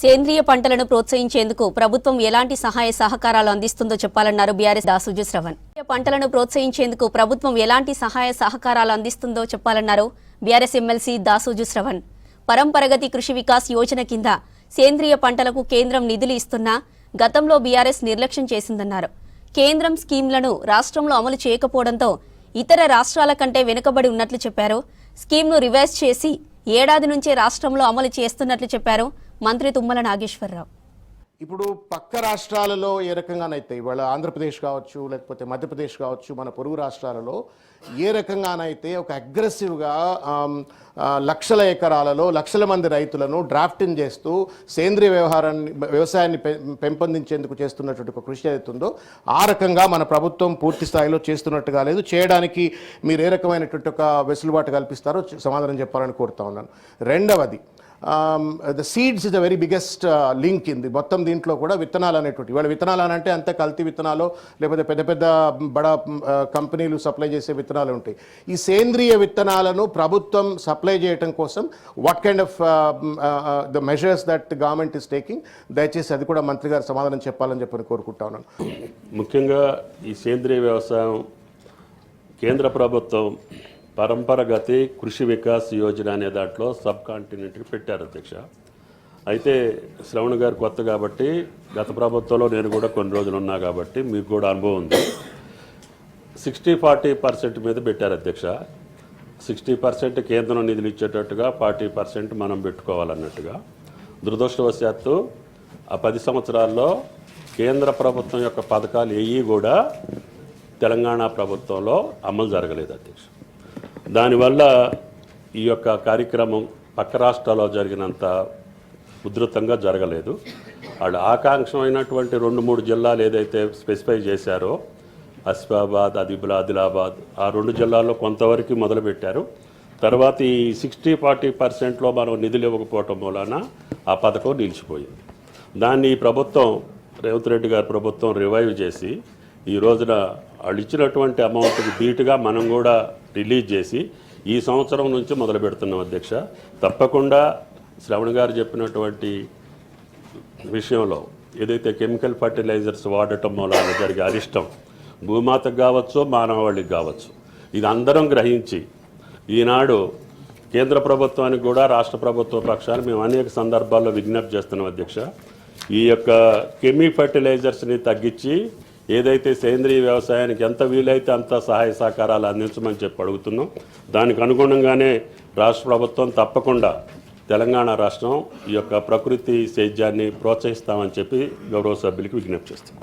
సేంద్రియ పంటలను ప్రోత్సహించేందుకు ప్రభుత్వం ఎలాంటి సహాయ సహకారాలు అందిస్తుందో చెప్పాలన్నారు బీఆర్ఎస్ దాసోజు శ్రవణ్. పంటలను ప్రోత్సహించేందుకు ప్రభుత్వం ఎలాంటి సహాయ సహకారాలు అందిస్తుందో చెప్పాలన్నారు బీఆర్ఎస్ ఎమ్మెల్సీ దాసోజు శ్రవణ్. పరంపరగతి కృషి వికాస్ యోజన కింద సేంద్రియ పంటలకు కేంద్రం నిధులు ఇస్తున్నా గతంలో బీఆర్ఎస్ నిర్లక్ష్యం చేసిందన్నారు. కేంద్రం స్కీమ్లను రాష్ట్రంలో అమలు చేయకపోవడంతో ఇతర రాష్ట్రాల కంటే వెనుకబడి ఉన్నట్లు చెప్పారు. స్కీమ్ను రివైజ్ చేసి ఏడాది నుంచే రాష్ట్రంలో అమలు చేస్తున్నట్లు చెప్పారు మంత్రి తుమ్మల నాగేశ్వరరావు. ఇప్పుడు పక్క రాష్ట్రాలలో ఏ రకంగానైతే ఇవాళ ఆంధ్రప్రదేశ్ కావచ్చు, లేకపోతే మధ్యప్రదేశ్ కావచ్చు, మన పొరుగు రాష్ట్రాలలో ఏ రకంగానైతే ఒక అగ్రెసివ్గా లక్షల ఎకరాలలో లక్షల మంది రైతులను డ్రాఫ్టింగ్ చేస్తూ సేంద్రియ వ్యవసాయాన్ని పెంపొందించేందుకు చేస్తున్నటువంటి ఒక కృషి అవుతుందో ఆ రకంగా మన ప్రభుత్వం పూర్తి స్థాయిలో చేస్తున్నట్టుగా లేదు. చేయడానికి మీరు ఏ రకమైనటువంటి ఒక వెసులుబాటు కల్పిస్తారో సమాధానం చెప్పాలని కోరుతా ఉన్నాను. రెండవది, the seeds is the very biggest link in the మొత్తం దీంట్లో కూడా విత్తనాలు అనేటువంటి ఇవాళ విత్తనాలు అని అంటే అంత కల్తీ విత్తనాలు లేకపోతే పెద్ద పెద్ద బడా కంపెనీలు సప్లై చేసే విత్తనాలు ఉంటాయి. ఈ సేంద్రియ విత్తనాలను ప్రభుత్వం సప్లై చేయడం కోసం what kind of the measures that government is taking, దయచేసి అది కూడా మంత్రి గారు సమాధానం చెప్పాలని చెప్పని కోరుకుంటా ఉన్నాను. ముఖ్యంగా ఈ సేంద్రియ వ్యవసాయం కేంద్ర ప్రభుత్వం పరంపరగతి కృషి వికాస్ యోజన అనే దాంట్లో సబ్ కాంటినెంట్కి పెట్టారు అధ్యక్ష. అయితే శ్రవణ్ గారు కొత్త కాబట్టి గత ప్రభుత్వంలో నేను కూడా కొన్ని రోజులు ఉన్నా కాబట్టి మీకు కూడా అనుభవం ఉంది. 60-40% మీద పెట్టారు అధ్యక్ష. 60% కేంద్రం నిధులు ఇచ్చేటట్టుగా 40% మనం పెట్టుకోవాలన్నట్టుగా. దురదృష్టవశాత్తు ఆ 10 సంవత్సరాల్లో కేంద్ర ప్రభుత్వం యొక్క పథకాలు ఏవి కూడా తెలంగాణ ప్రభుత్వంలో అమలు జరగలేదు అధ్యక్ష. దానివల్ల ఈ యొక్క కార్యక్రమం పక్క రాష్ట్రాల్లో జరిగినంత ఉధృతంగా జరగలేదు. వాళ్ళు ఆకాంక్షమైనటువంటి 2-3 జిల్లాలు ఏదైతే స్పెసిఫై చేశారో ఆసిఫాబాద్, ఆదిలాబాద్, ఆ 2 జిల్లాల్లో కొంతవరకు మొదలుపెట్టారు. తర్వాత ఈ 60-40%లో మనం నిధులు ఇవ్వకపోవటం మూలాన ఆ పథకం నిలిచిపోయింది. దాన్ని ఈ ప్రభుత్వం రేవంత్ రెడ్డి గారి ప్రభుత్వం రివైవ్ చేసి ఈ రోజున వాళ్ళు ఇచ్చినటువంటి అమౌంట్కి ధీటుగా మనం కూడా రిలీజ్ చేసి ఈ సంవత్సరం నుంచి మొదలు పెడుతున్నాం అధ్యక్ష. తప్పకుండా శ్రవణ్ గారు చెప్పినటువంటి విషయంలో ఏదైతే కెమికల్ ఫర్టిలైజర్స్ వాడటం మూలాన జరిగే అరిష్టం భూమాతకు కావచ్చు, మానవాళికి కావచ్చు, ఇది అందరం గ్రహించి ఈనాడు కేంద్ర ప్రభుత్వానికి కూడా రాష్ట్ర ప్రభుత్వ పక్షాన్ని మేము అనేక సందర్భాల్లో విజ్ఞప్తి చేస్తున్నాం అధ్యక్ష. ఈ యొక్క ఫర్టిలైజర్స్ని తగ్గించి ఏదైతే సేంద్రీయ వ్యవసాయానికి ఎంత వీలైతే అంత సహాయ సహకారాలు అందించమని చెప్పి అడుగుతున్నాం. దానికి అనుగుణంగానే రాష్ట్ర ప్రభుత్వం తప్పకుండా తెలంగాణ రాష్ట్రం ఈ యొక్క ప్రకృతి సేద్యాన్ని ప్రోత్సహిస్తామని చెప్పి గౌరవ సభ్యులకి విజ్ఞప్తి చేస్తాం.